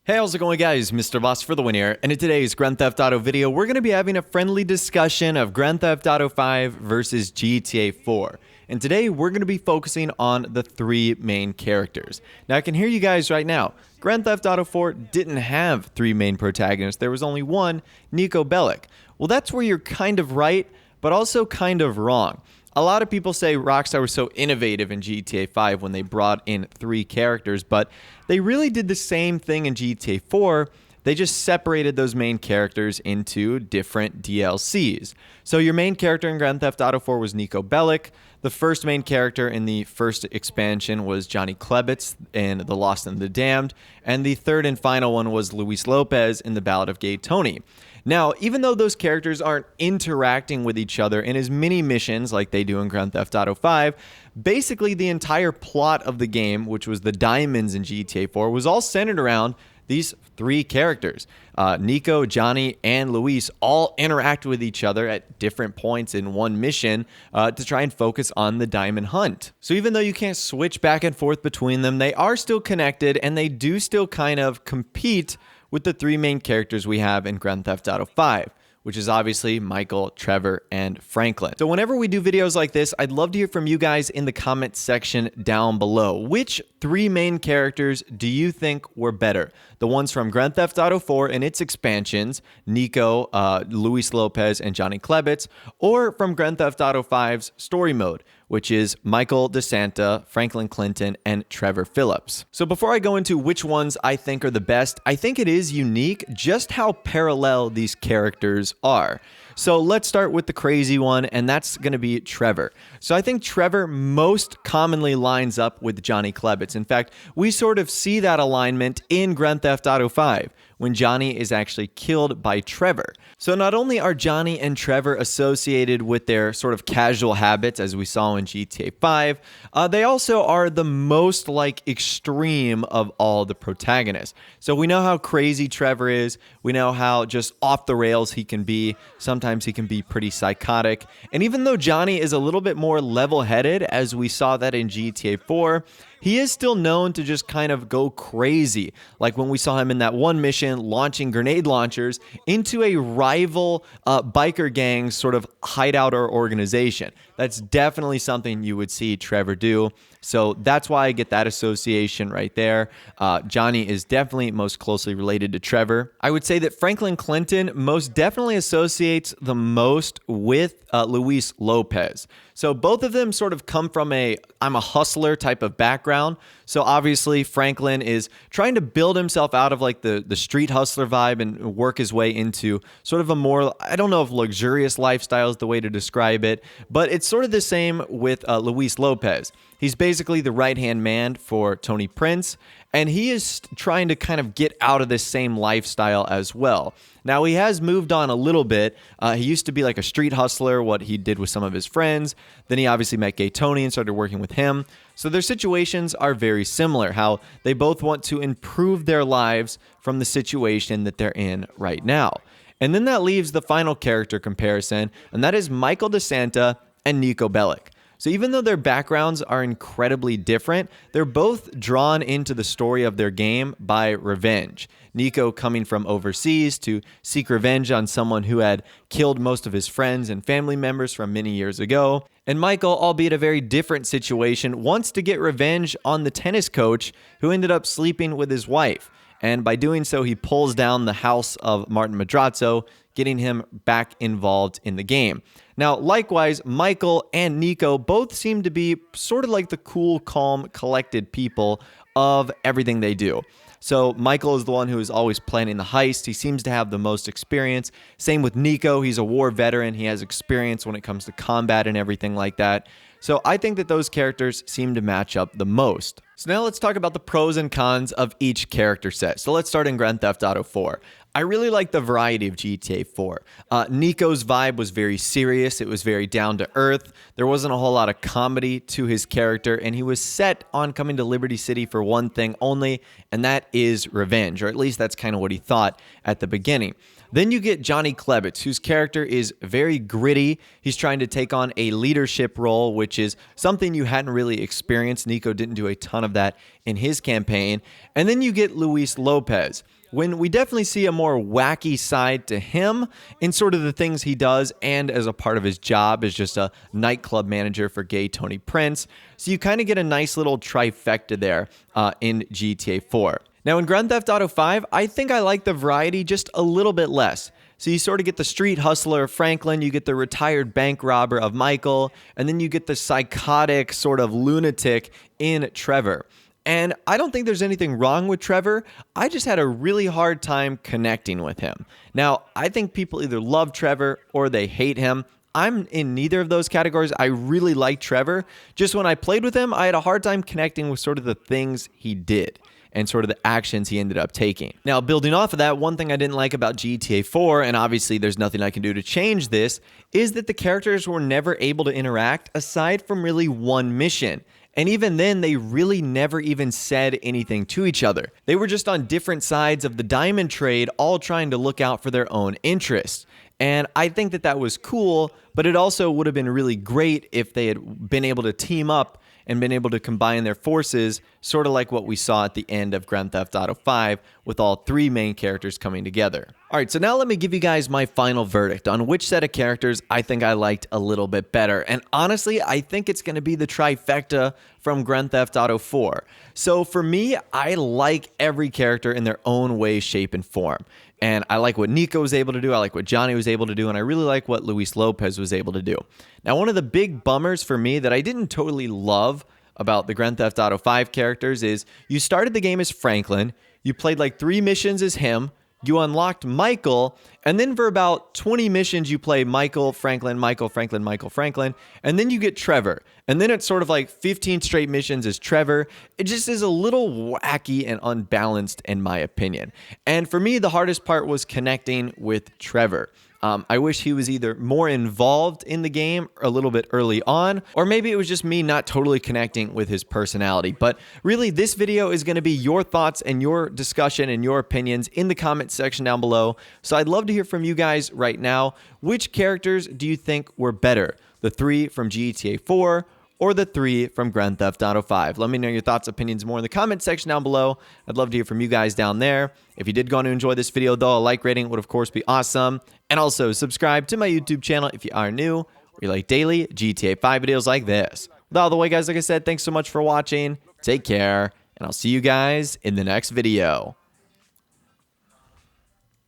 Hey, how's it going, guys? Mr. Boss for the win here, and in today's Grand Theft Auto video, we're going to be having a friendly discussion of Grand Theft Auto 5 versus GTA 4. And today, we're going to be focusing on the three main characters. Now, I can hear you guys right now. Grand Theft Auto 4 didn't have three main protagonists. There was only one, Niko Bellic. Well, that's where you're kind of right, but also kind of wrong. A lot of people say Rockstar was so innovative in GTA 5 when they brought in three characters, but they really did the same thing in GTA 4. They just separated those main characters into different DLCs. So your main character in Grand Theft Auto 4 was Niko Bellic. The first main character in the first expansion was Johnny Klebitz in The Lost and the Damned. And the third and final one was Luis Lopez in The Ballad of Gay Tony. Now, even though those characters aren't interacting with each other in as many missions like they do in Grand Theft Auto 5, basically the entire plot of the game, which was the diamonds in GTA 4, was all centered around these three characters. Niko, Johnny, and Luis all interact with each other at different points in one mission to try and focus on the diamond hunt. So even though you can't switch back and forth between them, they are still connected and they do still kind of compete with the three main characters we have in Grand Theft Auto 5, which is obviously Michael, Trevor, and Franklin. So whenever we do videos like this, I'd love to hear from you guys in the comment section down below. Which three main characters do you think were better? The ones from Grand Theft Auto 4 and its expansions, Niko, Luis Lopez, and Johnny Klebitz, or from Grand Theft Auto 5's story mode, which is Michael DeSanta, Franklin Clinton, and Trevor Phillips. So before I go into which ones I think are the best, I think it is unique just how parallel these characters are. So let's start with the crazy one, and that's going to be Trevor. So I think Trevor most commonly lines up with Johnny Klebitz. In fact, we sort of see that alignment in Grand Theft Auto 5 when Johnny is actually killed by Trevor. So not only are Johnny and Trevor associated with their sort of casual habits, as we saw in GTA 5, they also are the most extreme of all the protagonists. So we know how crazy Trevor is. We know how just off the rails he can be. Sometimes he can be pretty psychotic. And even though Johnny is a little bit more level-headed, as we saw that in GTA 4, he is still known to just kind of go crazy, like when we saw him in that one mission launching grenade launchers into a rival biker gang sort of hideout or organization. That's definitely something you would see Trevor do. So that's why I get that association right there. Johnny is definitely most closely related to Trevor. I would say that Franklin Clinton most definitely associates the most with Luis Lopez. So both of them sort of come from I'm a hustler type of background. So obviously Franklin is trying to build himself out of the street hustler vibe and work his way into sort of a more, I don't know if luxurious lifestyle is the way to describe it, but it's sort of the same with Luis Lopez. He's basically the right-hand man for Tony Prince, and he is trying to kind of get out of this same lifestyle as well. Now, he has moved on a little bit. He used to be like a street hustler, what he did with some of his friends. Then he obviously met Gay Tony and started working with him. So their situations are very similar, how they both want to improve their lives from the situation that they're in right now. And then that leaves the final character comparison, and that is Michael DeSanta and Niko Bellic. So even though their backgrounds are incredibly different, they're both drawn into the story of their game by revenge. Niko coming from overseas to seek revenge on someone who had killed most of his friends and family members from many years ago. And Michael, albeit a very different situation, wants to get revenge on the tennis coach who ended up sleeping with his wife. And by doing so, he pulls down the house of Martin Madrazo, getting him back involved in the game. Now, likewise, Michael and Niko both seem to be sort of like the cool, calm, collected people of everything they do. So Michael is the one who is always planning the heist. He seems to have the most experience. Same with Niko. He's a war veteran. He has experience when it comes to combat and everything like that. So I think that those characters seem to match up the most. So now let's talk about the pros and cons of each character set. So let's start in Grand Theft Auto 4. I really like the variety of GTA 4. Niko's vibe was very serious. It was very down to earth. There wasn't a whole lot of comedy to his character, and he was set on coming to Liberty City for one thing only, and that is revenge, or at least that's kind of what he thought at the beginning. Then you get Johnny Klebitz, whose character is very gritty. He's trying to take on a leadership role, which is something you hadn't really experienced. Niko didn't do a ton of that in his campaign. And then you get Luis Lopez, when we definitely see a more wacky side to him in sort of the things he does and as a part of his job as just a nightclub manager for gay Tony Prince. So you kind of get a nice little trifecta there in GTA 4. Now in Grand Theft Auto 5, I think I like the variety just a little bit less. So you sort of get the street hustler of Franklin, you get the retired bank robber of Michael, and then you get the psychotic sort of lunatic in Trevor. And I don't think there's anything wrong with Trevor. I just had a really hard time connecting with him. Now, I think people either love Trevor or they hate him. I'm in neither of those categories. I really like Trevor. Just when I played with him, I had a hard time connecting with sort of the things he did and sort of the actions he ended up taking. Now, building off of that, one thing I didn't like about GTA 4, and obviously there's nothing I can do to change this, is that the characters were never able to interact aside from really one mission. And even then, they really never even said anything to each other. They were just on different sides of the diamond trade, all trying to look out for their own interests. And I think that that was cool, but it also would have been really great if they had been able to team up and been able to combine their forces, sort of like what we saw at the end of Grand Theft Auto 5 with all three main characters coming together. All right, so now let me give you guys my final verdict on which set of characters I think I liked a little bit better. And honestly, I think it's going to be the trifecta from Grand Theft Auto 4. So for me, I like every character in their own way, shape, and form. And I like what Nico was able to do, I like what Johnny was able to do, and I really like what Luis Lopez was able to do. Now, one of the big bummers for me that I didn't totally love about the Grand Theft Auto 5 characters is you started the game as Franklin, you played like 3 missions as him, you unlocked Michael, and then for about 20 missions you play Michael, Franklin, Michael, Franklin, Michael, Franklin, and then you get Trevor. And then it's sort of like 15 straight missions as Trevor. It just is a little wacky and unbalanced in my opinion. And for me, the hardest part was connecting with Trevor. I wish he was either more involved in the game a little bit early on, or maybe it was just me not totally connecting with his personality. But really, this video is going to be your thoughts and your discussion and your opinions in the comment section down below. So I'd love to hear from you guys right now. Which characters do you think were better? The 3 from GTA 4 or the 3 from Grand Theft Auto 5? Let me know your thoughts, opinions more in the comment section down below. I'd love to hear from you guys down there. If you did go on to enjoy this video, though, a like rating would, of course, be awesome. And also, subscribe to my YouTube channel if you are new, where you like daily GTA 5 videos like this. With all the way, guys, like I said, thanks so much for watching. Take care, and I'll see you guys in the next video.